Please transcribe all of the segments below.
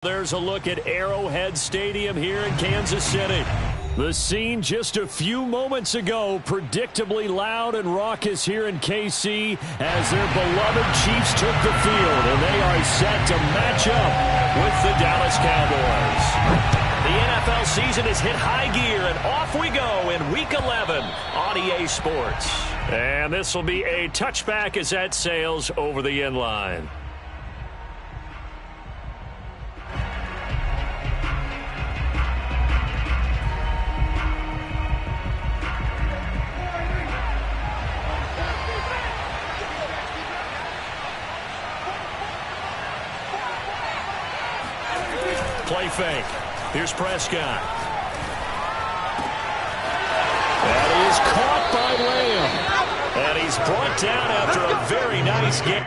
There's a look at Arrowhead Stadium here in Kansas City. The scene just a few moments ago, predictably loud and raucous here in KC as their beloved Chiefs took the field, and they are set to match up with the Dallas Cowboys. The NFL season has hit high gear, and off we go in Week 11 on EA Sports. And this will be a touchback as that sails over the end line. Play fake. Here's Prescott. That is caught by Lamb. And he's brought down after a very nice game.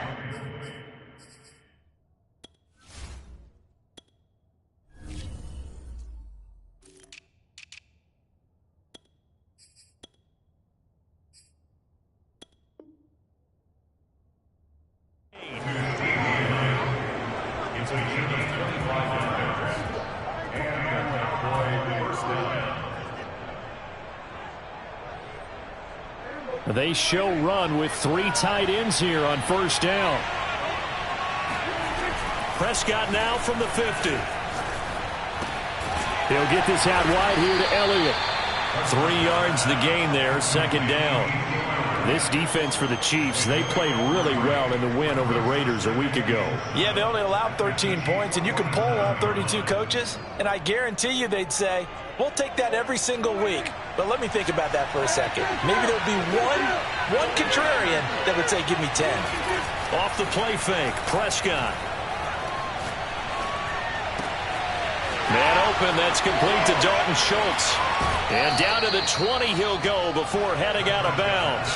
They show run with 3 tight ends here on first down. Prescott now from the 50. He'll get this out wide here to Elliott. 3 yards the gain there, second down. This defense for the Chiefs, they played really well in the win over the Raiders a week ago. Yeah, they only allowed 13 points, and you can poll all 32 coaches, and I guarantee you they'd say, we'll take that every single week. But let me think about that for a second. Maybe there'll be one contrarian that would say, give me 10. Off the play fake, Prescott. Man open, that's complete to Dalton Schultz. And down to the 20 he'll go before heading out of bounds.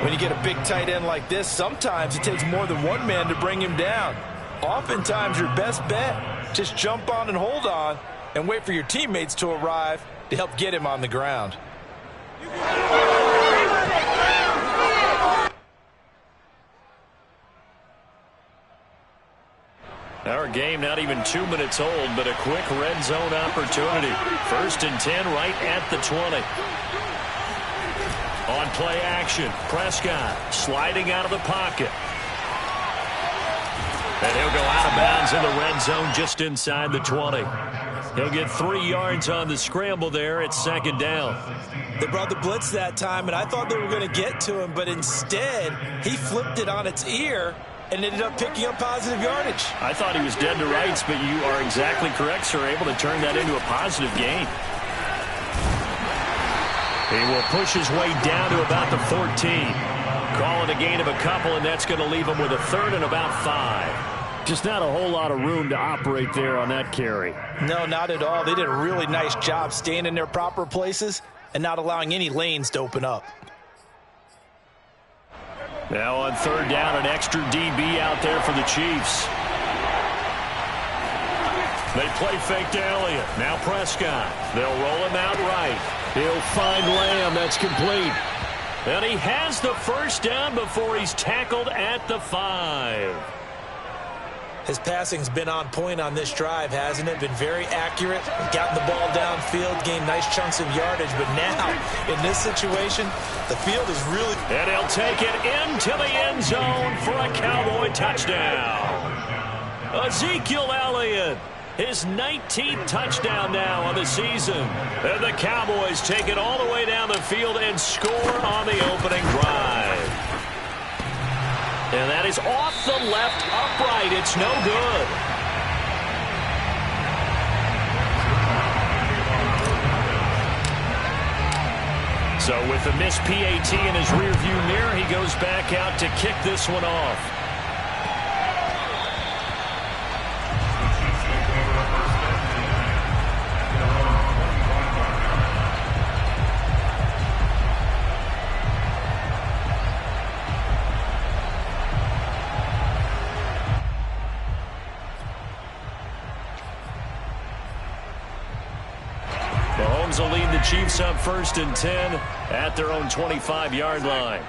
When you get a big tight end like this, sometimes it takes more than one man to bring him down. Oftentimes your best bet, just jump on and hold on and wait for your teammates to arrive to help get him on the ground. Our game not even 2 minutes old, but a quick red zone opportunity. 1st and 10 right at the 20. On play action, Prescott sliding out of the pocket. And he'll go out of bounds in the red zone just inside the 20. He'll get 3 yards on the scramble there at second down. They brought the blitz that time, and I thought they were going to get to him, but instead he flipped it on its ear and ended up picking up positive yardage. I thought he was dead to rights, but you are exactly correct, sir. Able to turn that into a positive gain. He will push his way down to about the 14. Call it a gain of a couple, and that's going to leave him with a 3rd and about 5. Just not a whole lot of room to operate there on that carry. No, not at all. They did a really nice job staying in their proper places and not allowing any lanes to open up. Now on 3rd down, an extra DB out there for the Chiefs. They play fake to Elliott. Now Prescott. They'll roll him out right. He'll find Lamb. That's complete. And he has the first down before he's tackled at the 5. His passing's been on point on this drive, hasn't it? Been very accurate, gotten the ball downfield, gained nice chunks of yardage. But now, in this situation, the field is really... And he'll take it into the end zone for a Cowboy touchdown. Ezekiel Elliott, his 19th touchdown now on the season. And the Cowboys take it all the way down the field and score on the opening drive. And that is off the left upright. It's no good. So with the missed PAT in his rearview mirror, he goes back out to kick this one off. Mahomes will lead the Chiefs up 1st and 10 at their own 25-yard line.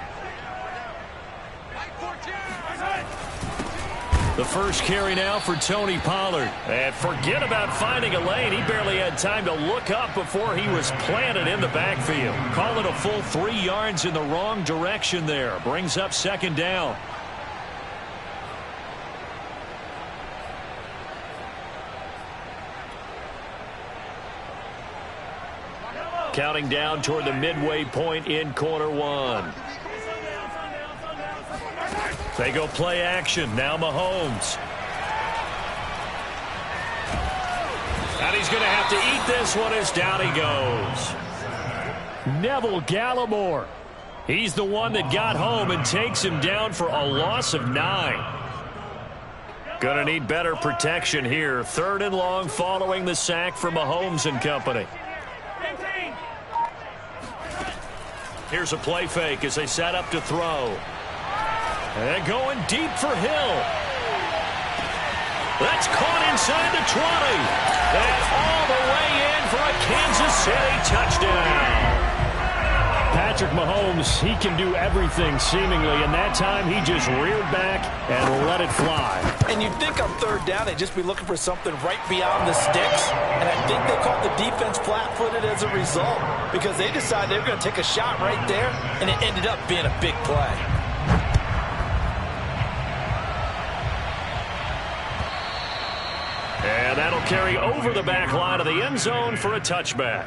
The first carry now for Tony Pollard. And forget about finding a lane. He barely had time to look up before he was planted in the backfield. Call it a full 3 yards in the wrong direction there. Brings up second down. Counting down toward the midway point in quarter one. They go play action. Now Mahomes. And he's going to have to eat this one as down he goes. Neville Gallimore. He's the one that got home and takes him down for a loss of 9. Going to need better protection here. 3rd and long following the sack for Mahomes and company. Here's a play fake as they set up to throw. And going deep for Hill. That's caught inside the 20. And all the way in for a Kansas City touchdown. Patrick Mahomes, he can do everything seemingly, and that time he just reared back and let it fly. And you'd think on 3rd down they'd just be looking for something right beyond the sticks, and I think they called the defense flat-footed as a result because they decided they were going to take a shot right there, and it ended up being a big play. And that'll carry over the back line of the end zone for a touchback.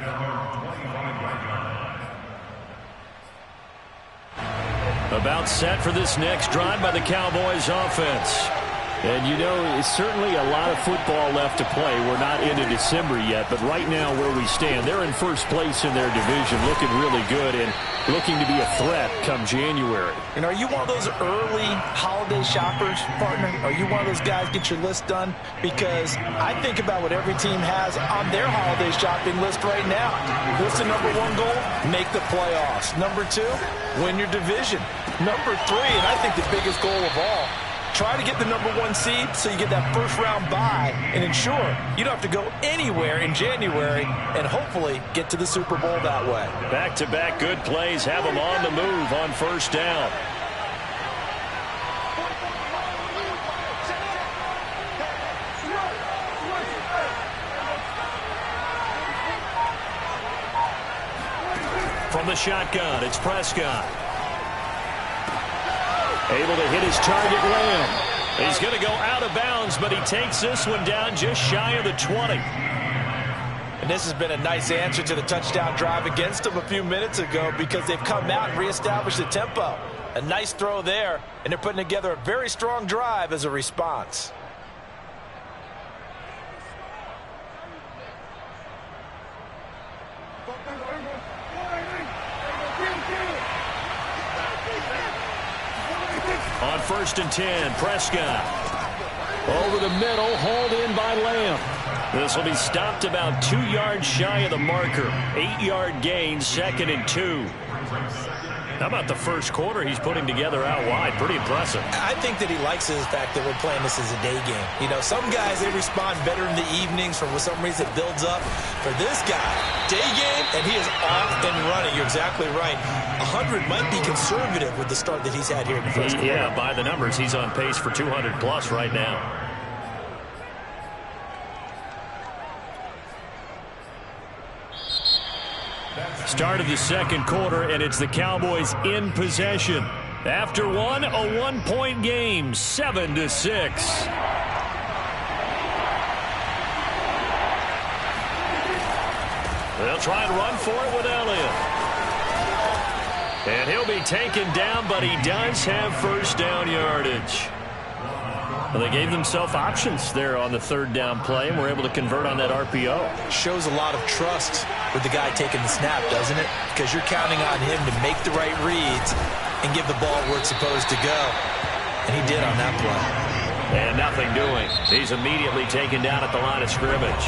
About set for this next drive by the Cowboys offense. And, you know, it's certainly a lot of football left to play. We're not into December yet, but right now where we stand, they're in first place in their division, looking really good and looking to be a threat come January. And are you one of those early holiday shoppers, partner? Are you one of those guys get your list done? Because I think about what every team has on their holiday shopping list right now. What's the number 1 goal? Make the playoffs. Number 2, win your division. Number 3, and I think the biggest goal of all, try to get the number 1 seed so you get that first-round bye and ensure you don't have to go anywhere in January and hopefully get to the Super Bowl that way. Back-to-back good plays have them on the move on 1st down. From the shotgun, it's Prescott. Able to hit his target, Lamb. He's going to go out of bounds, but he takes this one down just shy of the 20. And this has been a nice answer to the touchdown drive against them a few minutes ago because they've come out and reestablished the tempo. A nice throw there, and they're putting together a very strong drive as a response. On 1st and 10, Prescott. Over the middle, hauled in by Lamb. This will be stopped about 2 yards shy of the marker. 8-yard gain, 2nd and 2. How about the first quarter he's putting together out wide? Pretty impressive. I think that he likes the fact that we're playing this as a day game. You know, some guys, they respond better in the evenings for some reason it builds up. For this guy, day game, and he is off and running. You're exactly right. 100 might be conservative with the start that he's had here in the first quarter. Yeah, by the numbers, he's on pace for 200-plus right now. Start of the second quarter, and it's the Cowboys in possession. After one, a 1-point game, 7-6. They'll try and run for it with Elliott. And he'll be taken down, but he does have first down yardage. Well, they gave themselves options there on the 3rd down play, and were able to convert on that RPO. Shows a lot of trust with the guy taking the snap, doesn't it? Because you're counting on him to make the right reads and give the ball where it's supposed to go. And he did on that play. And nothing doing. He's immediately taken down at the line of scrimmage.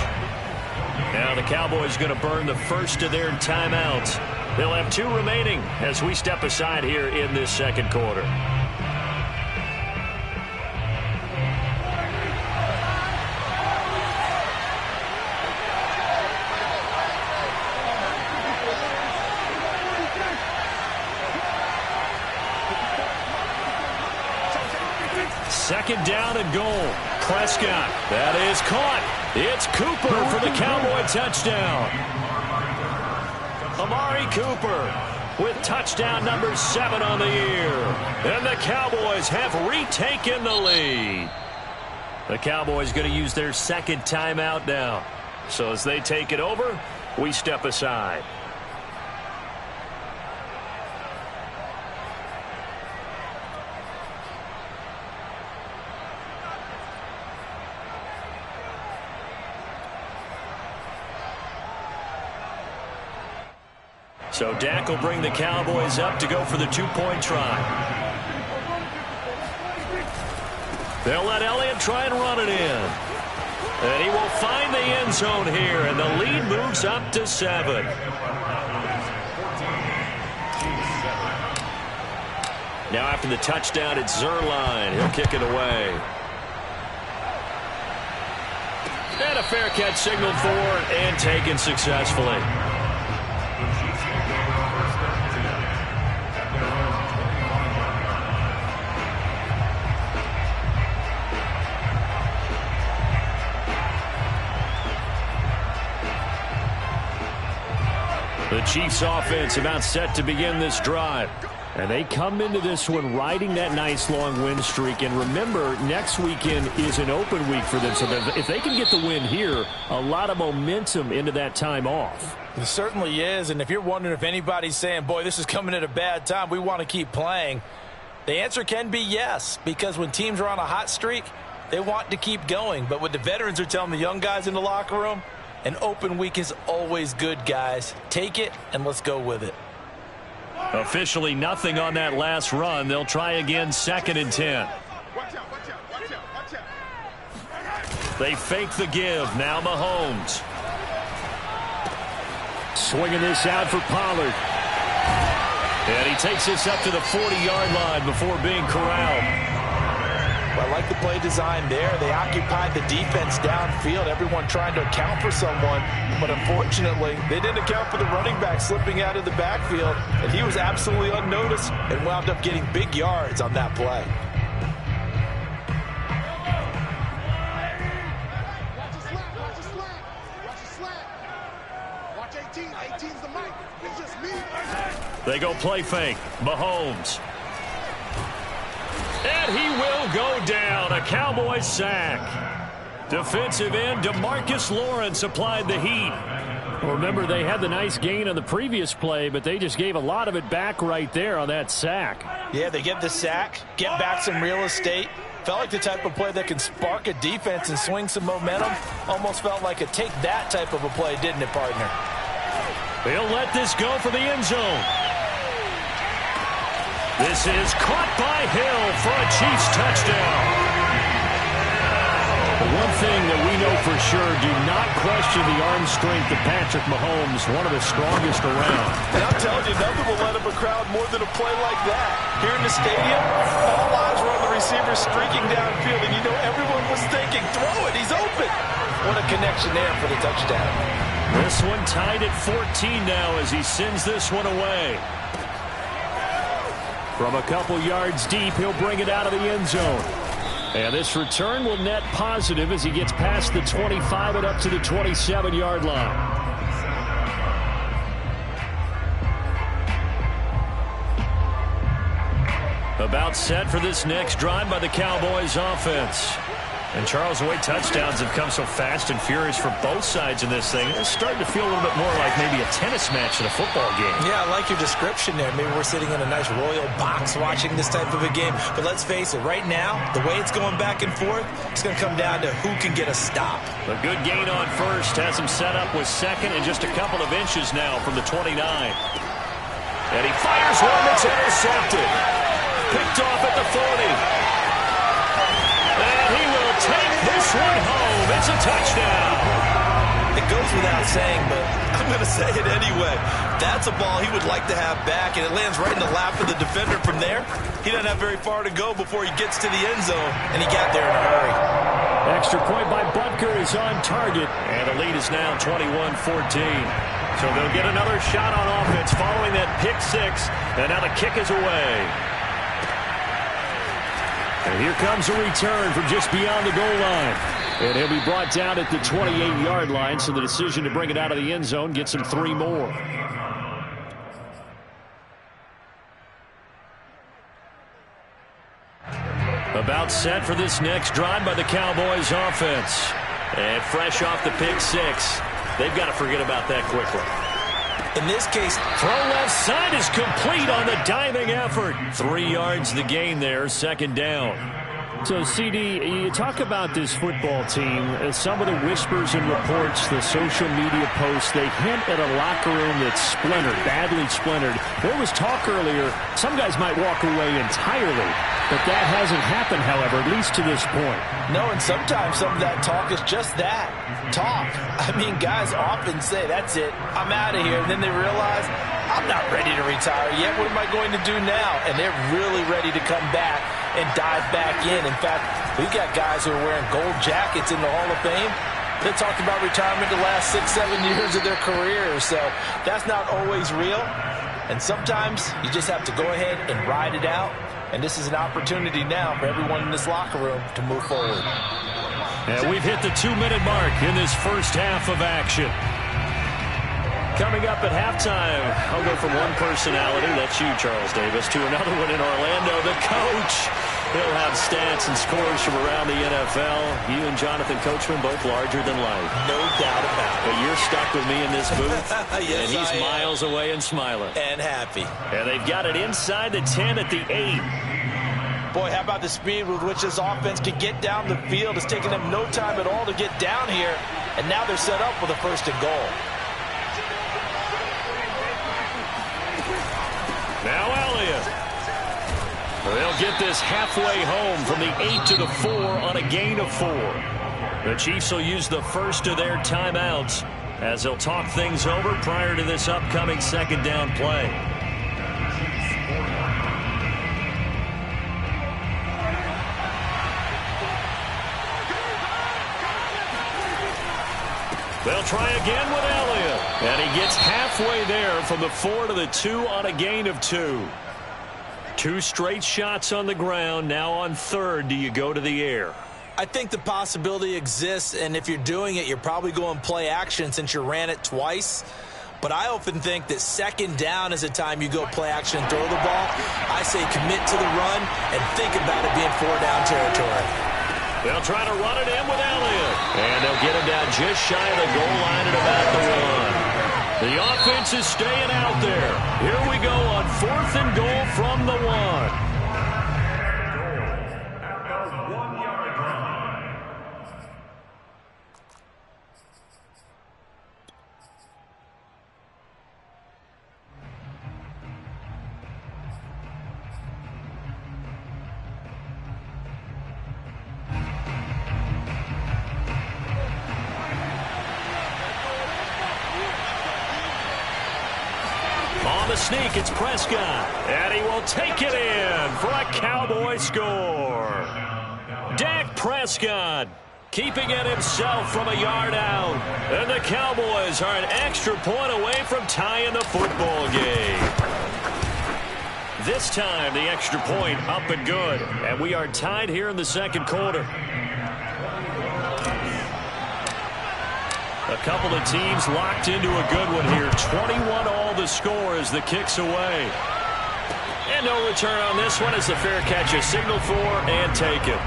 Now the Cowboys going to burn the first of their timeouts. They'll have 2 remaining as we step aside here in this second quarter. second down and goal. Prescott, that is caught. It's Cooper for the Cowboy touchdown. Amari Cooper with touchdown number 7 on the year. And the Cowboys have retaken the lead. The Cowboys going to use their second timeout now. So as they take it over, we step aside. So Dak will bring the Cowboys up to go for the 2-point try. They'll let Elliott try and run it in. And he will find the end zone here, and the lead moves up to 7. Now after the touchdown, it's Zuerlein. He'll kick it away. And a fair catch signaled for and taken successfully. The Chiefs offense about set to begin this drive. And they come into this one riding that nice long win streak. And remember, next weekend is an open week for them. So if they can get the win here, a lot of momentum into that time off. It certainly is. And if you're wondering if anybody's saying, boy, this is coming at a bad time, we want to keep playing, the answer can be yes. Because when teams are on a hot streak, they want to keep going. But what the veterans are telling the young guys in the locker room, an open week is always good, guys. Take it, and let's go with it. Officially nothing on that last run. They'll try again, 2nd and 10. They fake the give. Now Mahomes. Swinging this out for Pollard. And he takes this up to the 40-yard line before being corralled. I like the play design there. They occupied the defense downfield, everyone trying to account for someone, but unfortunately, they didn't account for the running back slipping out of the backfield, and he was absolutely unnoticed and wound up getting big yards on that play. Watch a slant, watch a slant, watch a slant. Watch 18, 18's the mic. It's just me. They go play fake. Mahomes. And he will go down. A Cowboys sack. Defensive end DeMarcus Lawrence applied the heat. Remember, they had the nice gain on the previous play, but they just gave a lot of it back right there on that sack. Yeah, they get the sack, get back some real estate. Felt like the type of play that can spark a defense and swing some momentum. Almost felt like a take that type of a play, didn't it, partner? They'll let this go for the end zone. This is caught by Hill for a Chiefs touchdown. The one thing that we know for sure, do not question the arm strength of Patrick Mahomes, one of the strongest around. And I'm telling you, nothing will let up a crowd more than a play like that. Here in the stadium, all eyes were on the receiver streaking downfield, and you know everyone was thinking, throw it, he's open. What a connection there for the touchdown. This one tied at 14 now as he sends this one away. From a couple yards deep, he'll bring it out of the end zone. And this return will net positive as he gets past the 25 and up to the 27-yard line. About set for this next drive by the Cowboys offense. And Charles, the way touchdowns have come so fast and furious for both sides in this thing, it's starting to feel a little bit more like maybe a tennis match in a football game. Yeah, I like your description there. Maybe we're sitting in a nice royal box watching this type of a game. But let's face it, right now, the way it's going back and forth, it's going to come down to who can get a stop. A good gain on first has him set up with second and just a couple of inches now from the 29. And he fires one that's intercepted. Picked off at the 40. And he will take this one home. It's a touchdown. It goes without saying, but I'm going to say it anyway. That's a ball he would like to have back, and it lands right in the lap of the defender from there. He doesn't have very far to go before he gets to the end zone, and he got there in a hurry. Extra point by Butker is on target, and the lead is now 21-14. So they'll get another shot on offense following that pick six, and now the kick is away. And here comes a return from just beyond the goal line. And he'll be brought down at the 28-yard line, so the decision to bring it out of the end zone gets him 3 more. About set for this next drive by the Cowboys offense. And fresh off the pick 6. They've got to forget about that quickly. In this case, throw left side is complete on the diving effort. 3 yards the gain there, second down. So, CD, you talk about this football team, some of the whispers and reports, the social media posts, they hint at a locker room that's splintered, badly splintered. There was talk earlier, some guys might walk away entirely, but that hasn't happened, however, at least to this point. No, and sometimes some of that talk is just that, talk. I mean, guys often say, that's it, I'm out of here, and then they realize, I'm not ready to retire yet, what am I going to do now? And they're really ready to come back and dive back in. In fact, we've got guys who are wearing gold jackets in the Hall of Fame. They talked about retirement the last 6-7 years of their career. So that's not always real. And sometimes you just have to go ahead and ride it out. And this is an opportunity now for everyone in this locker room to move forward. And we've hit the 2-minute mark in this first half of action. Coming up at halftime, I'll go from one personality, that's you, Charles Davis, to another one in Orlando, the coach. He'll have stats and scores from around the NFL. You and Jonathan Coachman, both larger than life. No doubt about it. But you're stuck with me in this booth, yes, and he's miles away and smiling. And happy. And they've got it inside the 10 at the 8. Boy, how about the speed with which this offense can get down the field? It's taken them no time at all to get down here, and now they're set up with a 1st and goal. Now Elliott. They'll get this halfway home from the 8 to the 4 on a gain of 4. The Chiefs will use the first of their timeouts as they'll talk things over prior to this upcoming second down play. They'll try again with Elliott. And he gets halfway there from the 4 to the 2 on a gain of 2. 2 straight shots on the ground. Now on 3rd, do you go to the air? I think the possibility exists, and if you're doing it, you're probably going play action since you ran it twice. But I often think that 2nd down is a time you go play action and throw the ball. I say commit to the run and think about it being 4-down territory. They'll try to run it in with Elliott. And they'll get him down just shy of the goal line at about the 1. The offense is staying out there. Here we go on 4th and goal from the 1. The sneak, it's Prescott, and he will take it in for a Cowboy score. Dak Prescott keeping it himself from a yard out, and the Cowboys are an extra point away from tying the football game. This time, the extra point up and good, and we are tied here in the 2nd quarter. A couple of teams locked into a good one here. 21-all the score as the kick's away. And no return on this one as the fair catch is signaled for and taken.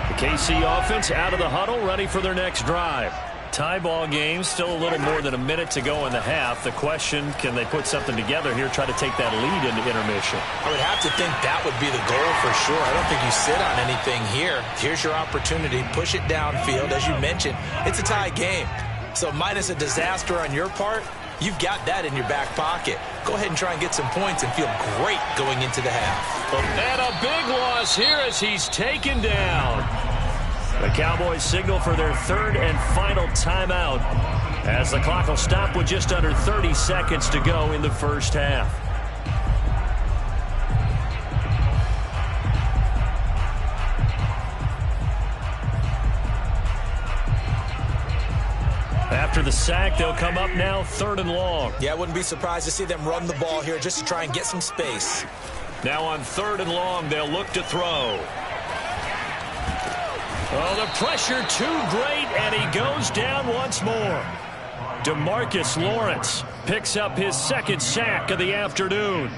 The KC offense out of the huddle, ready for their next drive. Tie ball game, still a little more than a minute to go in the half. The question, can they put something together here, try to take that lead into intermission? I would have to think that would be the goal for sure. I don't think you sit on anything here. Here's your opportunity. Push it downfield. As you mentioned, it's a tie game. So minus a disaster on your part, you've got that in your back pocket. Go ahead and try and get some points and feel great going into the half. And a big loss here as he's taken down. The Cowboys signal for their 3rd and final timeout as the clock will stop with just under 30 seconds to go in the first half. After the sack, they'll come up now 3rd and long. Yeah, I wouldn't be surprised to see them run the ball here just to try and get some space. Now on 3rd and long, they'll look to throw. Oh, the pressure too great, and he goes down once more. DeMarcus Lawrence picks up his 2nd sack of the afternoon.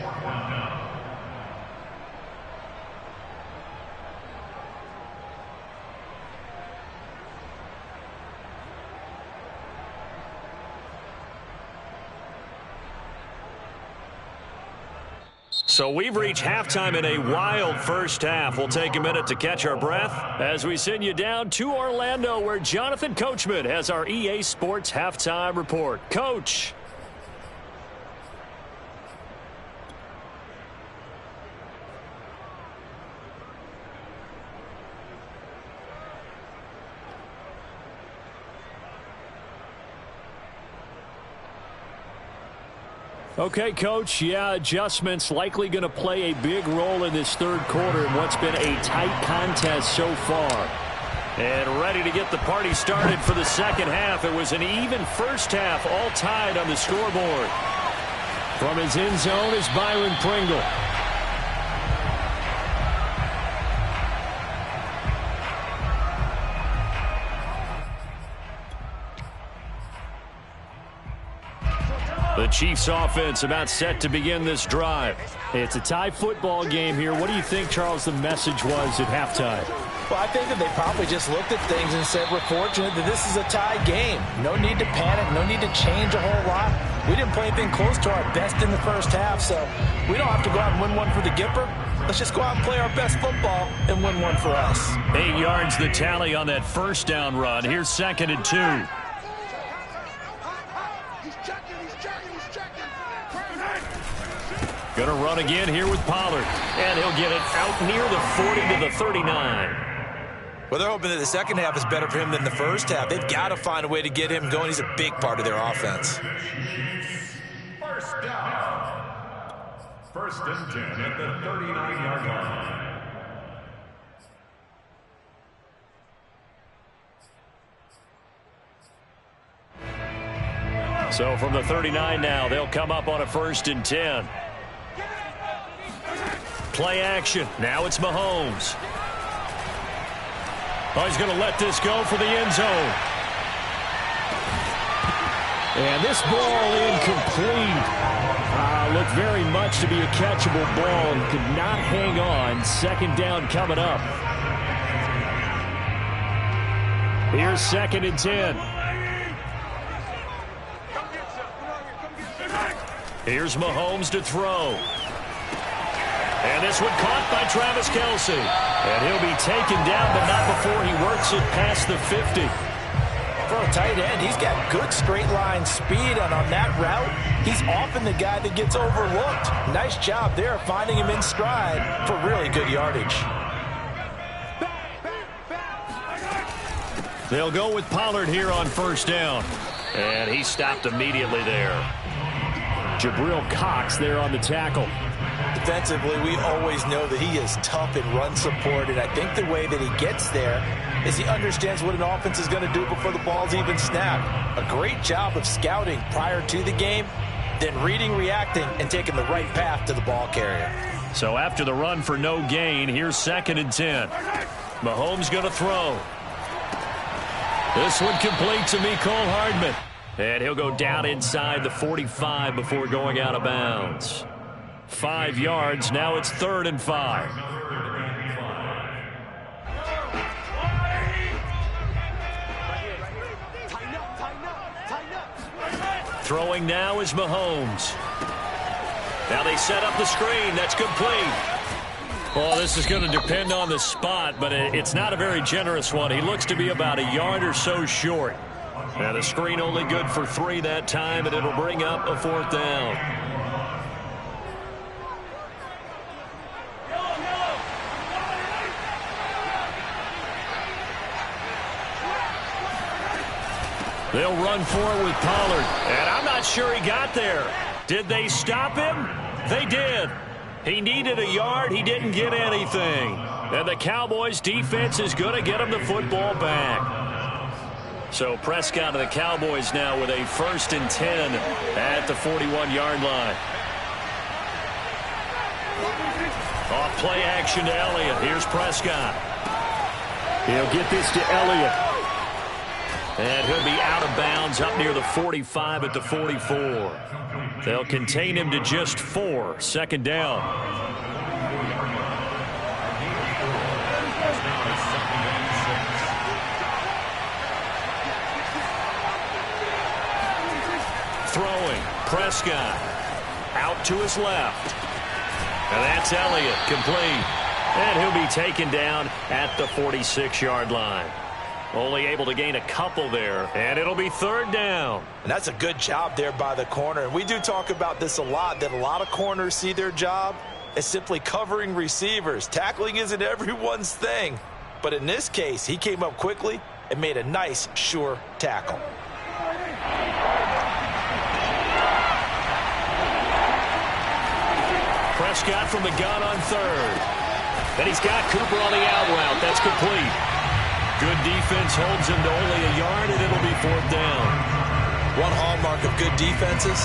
So we've reached halftime in a wild first half. We'll take a minute to catch our breath as we send you down to Orlando, where Jonathan Coachman has our EA Sports halftime report. Coach. Okay, Coach, yeah, adjustments likely going to play a big role in this 3rd quarter in what's been a tight contest so far. And ready to get the party started for the 2nd half. It was an even first half, all tied on the scoreboard. From his end zone is Byron Pringle. The Chiefs offense about set to begin this drive. It's a tie football game here. What do you think, Charles, the message was at halftime? Well, I think that they probably just looked at things and said, we're fortunate that this is a tie game. No need to panic. No need to change a whole lot. We didn't play anything close to our best in the first half, so we don't have to go out and win one for the Gipper. Let's just go out and play our best football and win one for us. 8 yards the tally on that first down run. Here's 2nd and 2. Going to run again here with Pollard. And he'll get it out near the 40 to the 39. Well, they're hoping that the 2nd half is better for him than the first half. They've got to find a way to get him going. He's a big part of their offense. First down. 1st and 10 at the 39-yard line. So from the 39 now, they'll come up on a 1st and 10. Play action. Now it's Mahomes. Oh, he's going to let this go for the end zone. And this ball incomplete. Looked very much to be a catchable ball and could not hang on. 2nd down coming up. Here's 2nd and 10. Here's Mahomes to throw. And this one caught by Travis Kelce. And he'll be taken down, but not before he works it past the 50. For a tight end, he's got good straight line speed, and on that route, he's often the guy that gets overlooked. Nice job there finding him in stride for really good yardage. They'll go with Pollard here on 1st down. And he stopped immediately there. Jabril Cox there on the tackle. Defensively, we always know that he is tough in run support, and I think the way that he gets there is he understands what an offense is going to do before the ball's even snapped. A great job of scouting prior to the game, then reading, reacting, and taking the right path to the ball carrier. So after the run for no gain, here's 2nd and 10. Mahomes going to throw. This one complete to Mecole Hardman. And he'll go down inside the 45 before going out of bounds. 5 yards. Now it's 3rd and 5. Throwing now is Mahomes. Now they set up the screen. That's complete. Well, this is going to depend on the spot, but it's not a very generous one. He looks to be about a yard or so short. And the screen only good for 3 that time, and it'll bring up a 4th down. They'll run for it with Pollard. And I'm not sure he got there. Did they stop him? They did. He needed a yard. He didn't get anything. And the Cowboys defense is going to get him the football back. So Prescott of the Cowboys now with a 1st and 10 at the 41-yard line. Off play action to Elliott. Here's Prescott. He'll get this to Elliott. And he'll be out of bounds up near the 45 at the 44. They'll contain him to just 4. 2nd down. Throwing. Prescott. Out to his left. And that's Elliott. Complete. And he'll be taken down at the 46-yard line. Only able to gain a couple there, and it'll be 3rd down. And that's a good job there by the corner. And we do talk about this a lot, that a lot of corners see their job as simply covering receivers. Tackling isn't everyone's thing. But in this case, he came up quickly and made a nice, sure tackle. Prescott from the gun on 3rd. And he's got Cooper on the out route. That's complete. Good defense holds him to only a yard, and it'll be 4th down. One hallmark of good defenses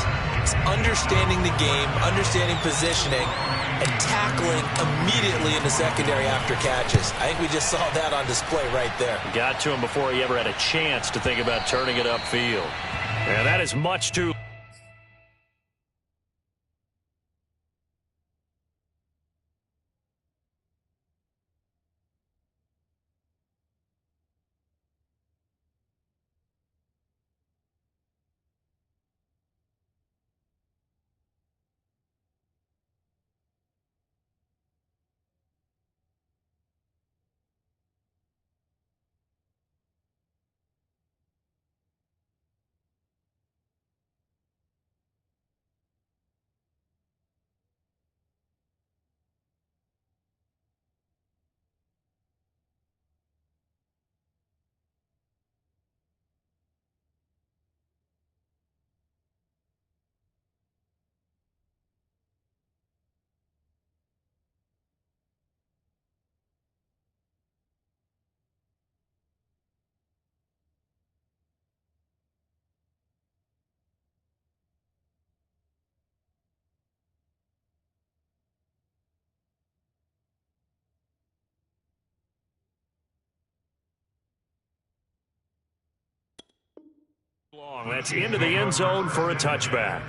is understanding the game, understanding positioning, and tackling immediately in the secondary after catches. I think we just saw that on display right there. Got to him before he ever had a chance to think about turning it upfield. And that is much too... long. That's into the end zone for a touchback.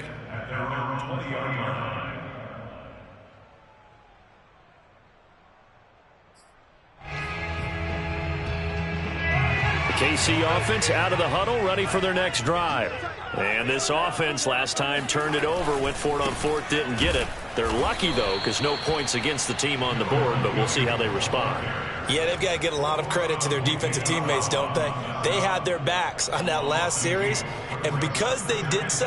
The KC offense out of the huddle, ready for their next drive. And this offense last time turned it over, went for it on 4th, didn't get it. They're lucky, though, because no points against the team on the board, but we'll see how they respond. Yeah, they've got to get a lot of credit to their defensive teammates, don't they? They had their backs on that last series, and because they did so,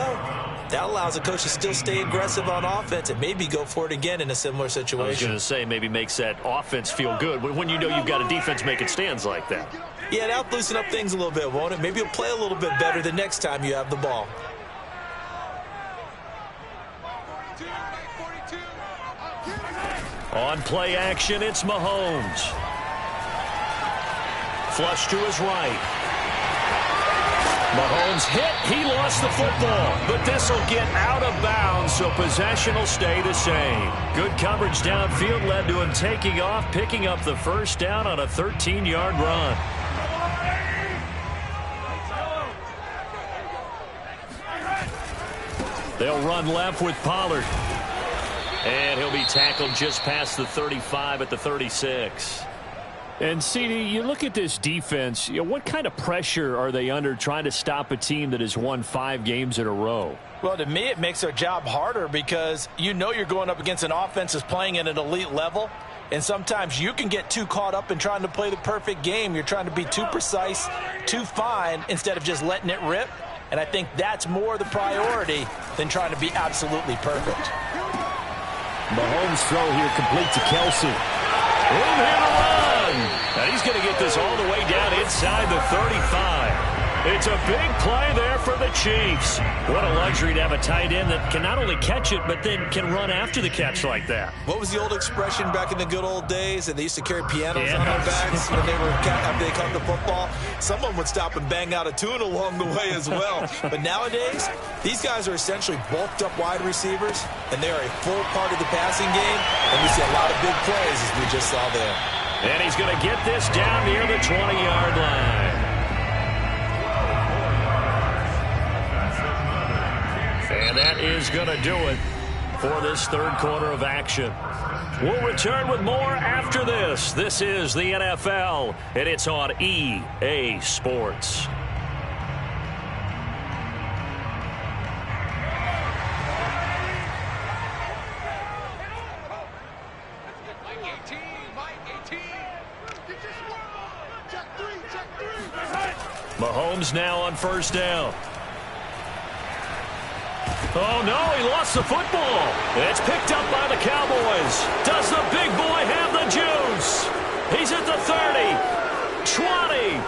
that allows the coach to still stay aggressive on offense and maybe go for it again in a similar situation. I was going to say, maybe makes that offense feel good when you know you've got a defense making stands like that. Yeah, that'll loosen up things a little bit, won't it? Maybe you'll play a little bit better the next time you have the ball. On play action, it's Mahomes. Flush to his right. Mahomes hit. He lost the football. But this will get out of bounds, so possession will stay the same. Good coverage downfield led to him taking off, picking up the 1st down on a 13-yard run. They'll run left with Pollard. And he'll be tackled just past the 35 at the 36. And, CD, you look at this defense, what kind of pressure are they under trying to stop a team that has won 5 games in a row? Well, to me, it makes their job harder because you know you're going up against an offense that's playing at an elite level. And sometimes you can get too caught up in trying to play the perfect game. You're trying to be too precise, too fine, instead of just letting it rip. And I think that's more the priority than trying to be absolutely perfect. Mahomes' throw here complete to Kelsey. Room here to run. And he's going to get this all the way down inside the 35. It's a big play there for the Chiefs. What a luxury to have a tight end that can not only catch it, but then can run after the catch like that. What was the old expression back in the good old days? And they used to carry pianos on their backs when after they caught the football. Someone would stop and bang out a tune along the way as well. But nowadays, these guys are essentially bulked up wide receivers, and they are a full part of the passing game. And we see a lot of big plays, as we just saw there. And he's going to get this down near the 20-yard line. And that is going to do it for this third quarter of action. We'll return with more after this. This is the NFL, and it's on EA Sports. Mahomes now on first down. Oh, no, he lost the football. It's picked up by the Cowboys. Does the big boy have the juice? He's at the 30, 20,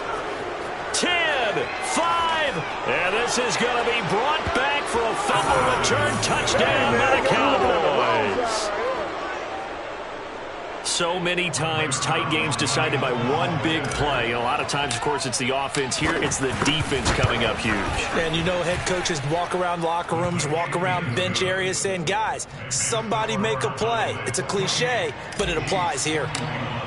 10, 5. And this is going to be brought back for a fumble return touchdown by the Cowboys. So many times, tight games decided by one big play. A lot of times, of course, it's the offense. Here, it's the defense coming up huge. And you know head coaches walk around locker rooms, walk around bench areas saying, guys, somebody make a play. It's a cliche, but it applies here.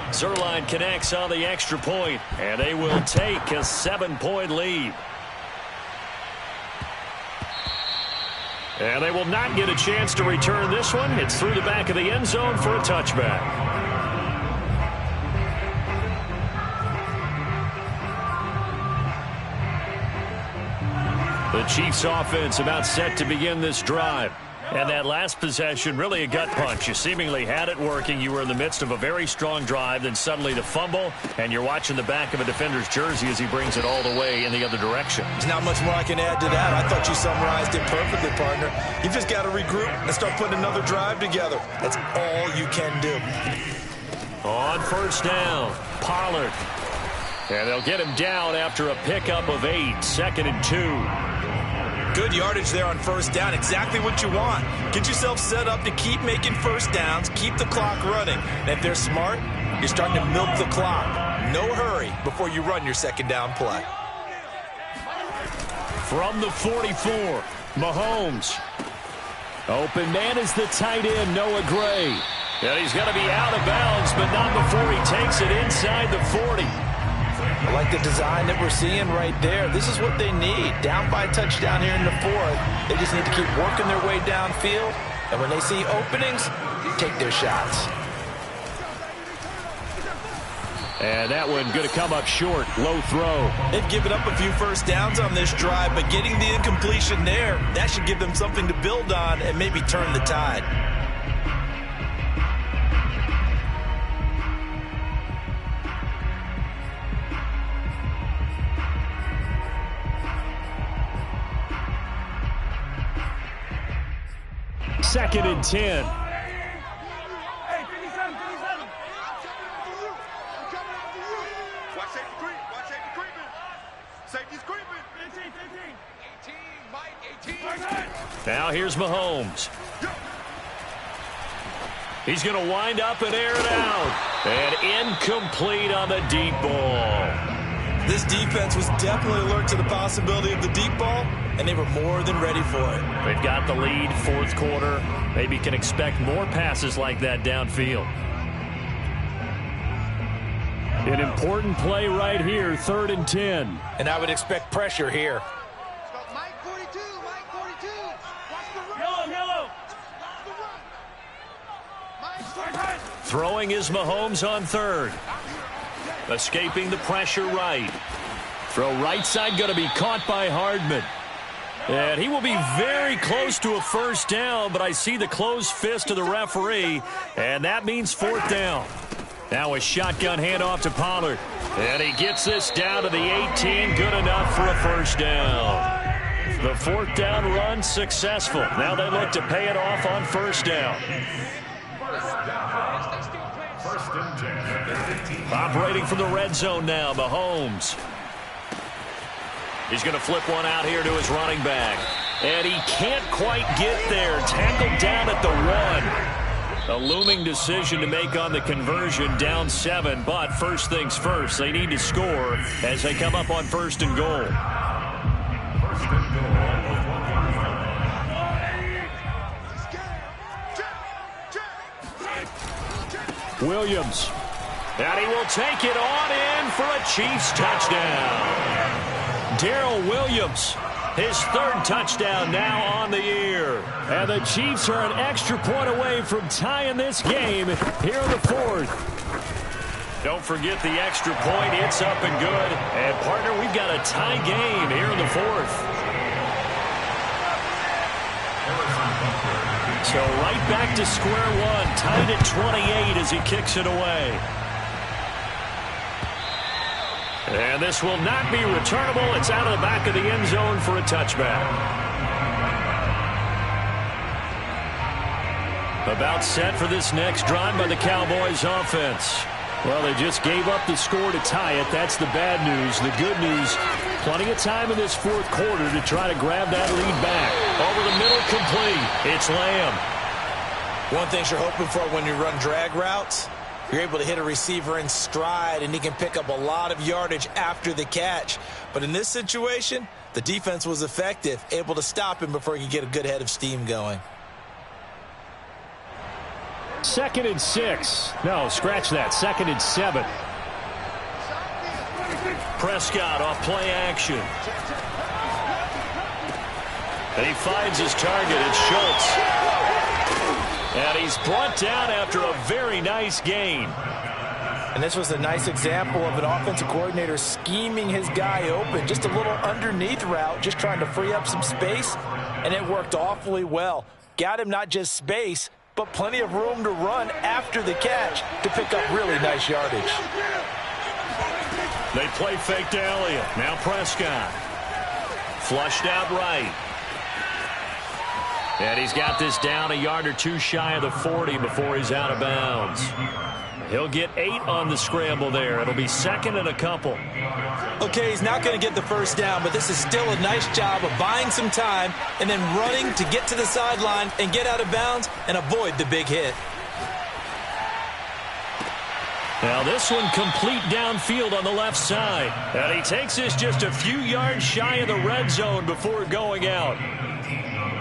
Zerline connects on the extra point, and they will take a 7-point lead. And they will not get a chance to return this one. It's through the back of the end zone for a touchback. The Chiefs offense about set to begin this drive. And that last possession, really a gut punch. You seemingly had it working. You were in the midst of a very strong drive. Then suddenly the fumble, and you're watching the back of a defender's jersey as he brings it all the way in the other direction. There's not much more I can add to that. I thought you summarized it perfectly, partner. You've just got to regroup and start putting another drive together. That's all you can do. On first down, Pollard. And they'll get him down after a pickup of 8, 2nd and 2. Good yardage there on first down. Exactly what you want. Get yourself set up to keep making first downs, keep the clock running. And if they're smart, you're starting to milk the clock. No hurry before you run your second down play. From the 44, Mahomes. Open man is the tight end, Noah Gray. And he's going to be out of bounds, but not before he takes it inside the 40. I like the design that we're seeing right there. This is what they need. Down by a touchdown here in the 4th. They just need to keep working their way downfield. And when they see openings, take their shots. And that one going to come up short. Low throw. They've given up a few first downs on this drive, but getting the incompletion there, that should give them something to build on and maybe turn the tide. Second and 10. Now here's Mahomes. He's going to wind up and air it out. And incomplete on the deep ball. This defense was definitely alert to the possibility of the deep ball, and they were more than ready for it. They've got the lead, 4th quarter. Maybe can expect more passes like that downfield. An important play right here, 3rd and 10. And I would expect pressure here. Mike 42, Mike 42. Watch the run. Yellow. Watch the run. Mike. Throwing is Mahomes on 3rd. Escaping the pressure right. Throw right side going to be caught by Hardman. And he will be very close to a first down, but I see the closed fist of the referee, and that means 4th down. Now a shotgun handoff to Pollard. And he gets this down to the 18, good enough for a first down. The 4th down run successful. Now they look to pay it off on first down. First and 10. Operating from the red zone now, Mahomes. He's going to flip one out here to his running back. And he can't quite get there. Tackled down at the 1. A looming decision to make on the conversion, down 7. But first things first, they need to score as they come up on 1st and goal. Williams. And he will take it on in for a Chiefs touchdown. Darrell Williams, his 3rd touchdown now on the year. And the Chiefs are an extra point away from tying this game here in the 4th. Don't forget the extra point. It's up and good. And, partner, we've got a tie game here in the 4th. So right back to square one, tied at 28 as he kicks it away. And this will not be returnable. It's out of the back of the end zone for a touchback. About set for this next drive by the Cowboys offense. Well, they just gave up the score to tie it. That's the bad news. The good news, plenty of time in this 4th quarter to try to grab that lead back. Over the middle, complete. It's Lamb. One thing you're hoping for when you run drag routes, you're able to hit a receiver in stride, and he can pick up a lot of yardage after the catch. But in this situation, the defense was effective, able to stop him before he could get a good head of steam going. 2nd and 6. No, scratch that. 2nd and 7. Prescott off play action. And he finds his target. It's Schultz. And he's brought down after a very nice gain. And this was a nice example of an offensive coordinator scheming his guy open. Just a little underneath route, just trying to free up some space. And it worked awfully well. Got him not just space, but plenty of room to run after the catch to pick up really nice yardage. They play fake to Elliott. Now Prescott. Flushed out right. And he's got this down a yard or two shy of the 40 before he's out of bounds. He'll get 8 on the scramble there. It'll be 2nd and a couple. Okay, he's not going to get the first down, but this is still a nice job of buying some time and then running to get to the sideline and get out of bounds and avoid the big hit. Now this one complete downfield on the left side. And he takes this just a few yards shy of the red zone before going out.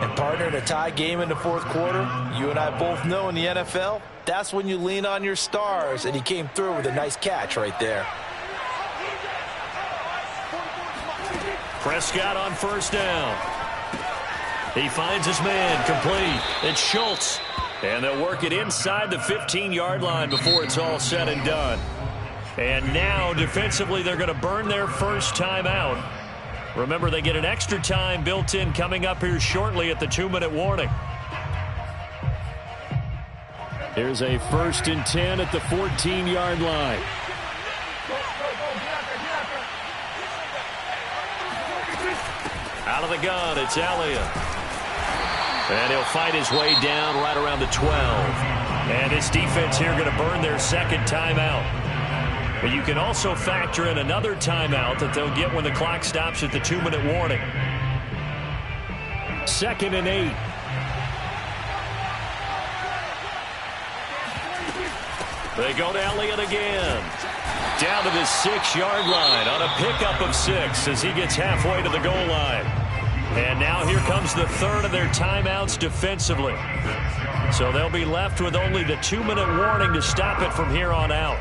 And partner, in a tie game in the 4th quarter, you and I both know in the NFL, that's when you lean on your stars, and he came through with a nice catch right there. Prescott on 1st down. He finds his man, complete. It's Schultz. And they'll work it inside the 15-yard line before it's all said and done. And now, defensively, they're going to burn their first timeout. Remember, they get an extra time built in coming up here shortly at the 2-minute warning. Here's a 1st and 10 at the 14-yard line. Out of the gun, it's Elliott. And he'll fight his way down right around the 12. And this defense here going to burn their 2nd timeout. But you can also factor in another timeout that they'll get when the clock stops at the 2-minute warning. 2nd and 8. They go to Elliott again. Down to the 6-yard line on a pickup of 6 as he gets halfway to the goal line. And now here comes the 3rd of their timeouts defensively. So they'll be left with only the 2-minute warning to stop it from here on out.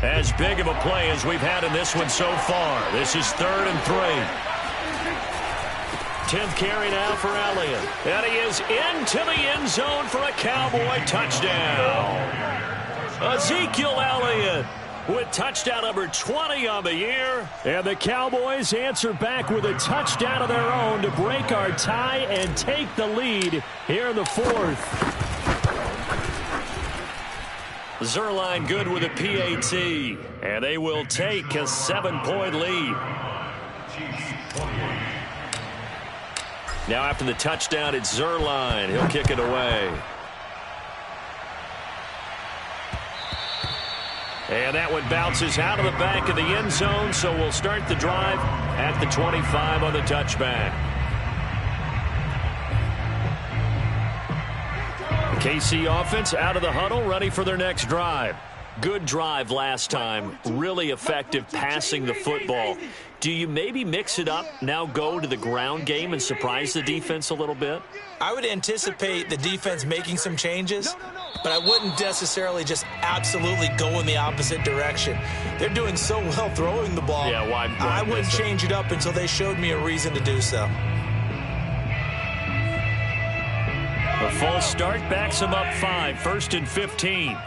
As big of a play as we've had in this one so far. This is 3rd and 3. 10th carry now for Elliott. And he is into the end zone for a Cowboy touchdown. Ezekiel Elliott with touchdown number 20 on the year. And the Cowboys answer back with a touchdown of their own to break our tie and take the lead here in the 4th. Zerline good with a PAT. And they will take a 7-point lead. Now after the touchdown, it's Zerline. He'll kick it away. And that one bounces out of the back of the end zone, so we'll start the drive at the 25 on the touchback. The KC offense out of the huddle, ready for their next drive. Good drive last time. Really effective passing the football. Do you maybe mix it up, now go to the ground game and surprise the defense a little bit? I would anticipate the defense making some changes, but I wouldn't necessarily just absolutely go in the opposite direction. They're doing so well throwing the ball. Yeah, why I wouldn't change it up until they showed me a reason to do so. A false start backs them up 5, 1st and 15.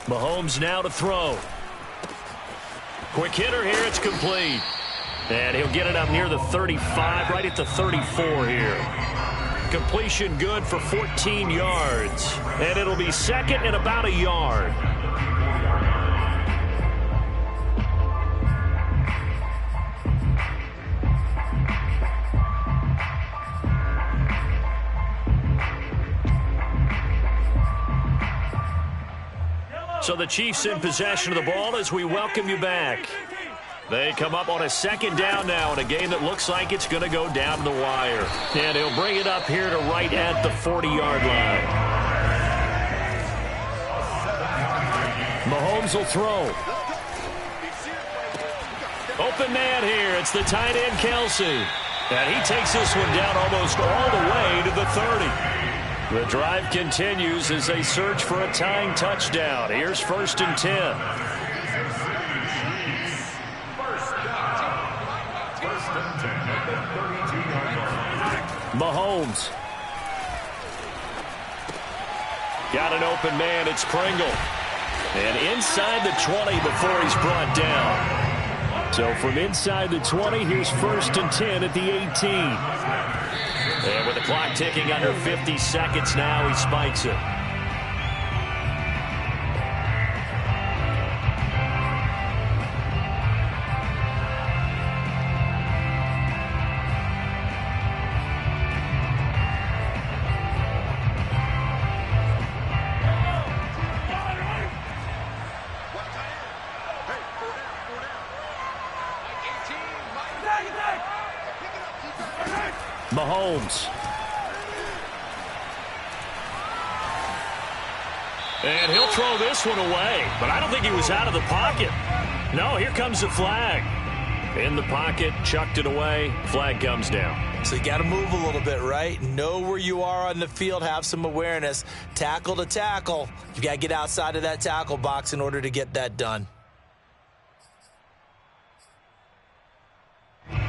Mahomes now to throw. Quick hitter here, it's complete. And he'll get it up near the 35, right at the 34 here. Completion good for 14 yards. And it'll be second and about a yard. So the Chiefs in possession of the ball as we welcome you back. They come up on a second down now in a game that looks like it's going to go down to the wire. And he'll bring it up here to right at the 40-yard line. Mahomes will throw. Open man here. It's the tight end, Kelsey. And he takes this one down almost all the way to the 30. The drive continues as they search for a tying touchdown. Here's 1st and 10. Mahomes. Got an open man. It's Pringle. And inside the 20 before he's brought down. So from inside the 20, here's 1st and 10 at the 18. And with the clock ticking under 50 seconds now, he spikes it. Mahomes. And he'll throw this one away, but I don't think he was out of the pocket. No, here comes the flag. In the pocket, chucked it away, flag comes down. So you got to move a little bit, right? Know where you are on the field, have some awareness. Tackle to tackle. You got to get outside of that tackle box in order to get that done.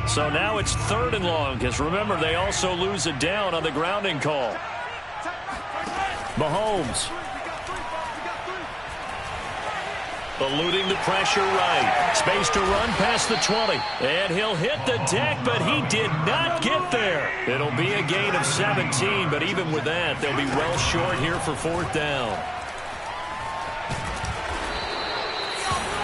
So now it's 3rd and long, because remember, they also lose it down on the grounding call. Mahomes. Eluding the pressure right. Space to run past the 20. And he'll hit the deck, but he did not get there. It'll be a gain of 17, but even with that, they'll be well short here for 4th down.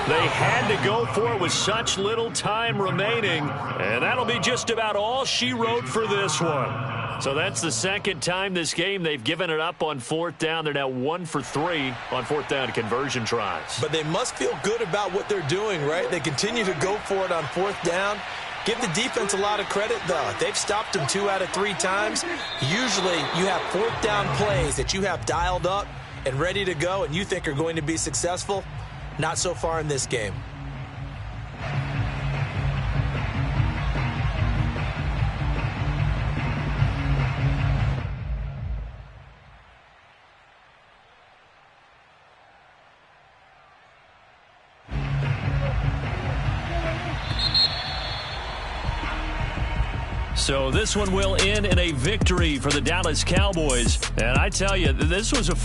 They had to go for it with such little time remaining, and that'll be just about all she wrote for this one. So that's the 2nd time this game they've given it up on 4th down. They're now 1 for 3 on 4th down conversion tries. But they must feel good about what they're doing, right? They continue to go for it on 4th down. Give the defense a lot of credit, though. They've stopped them 2 out of 3 times. Usually you have 4th down plays that you have dialed up and ready to go and you think are going to be successful. Not so far in this game. So this one will end in a victory for the Dallas Cowboys. And I tell you, this was a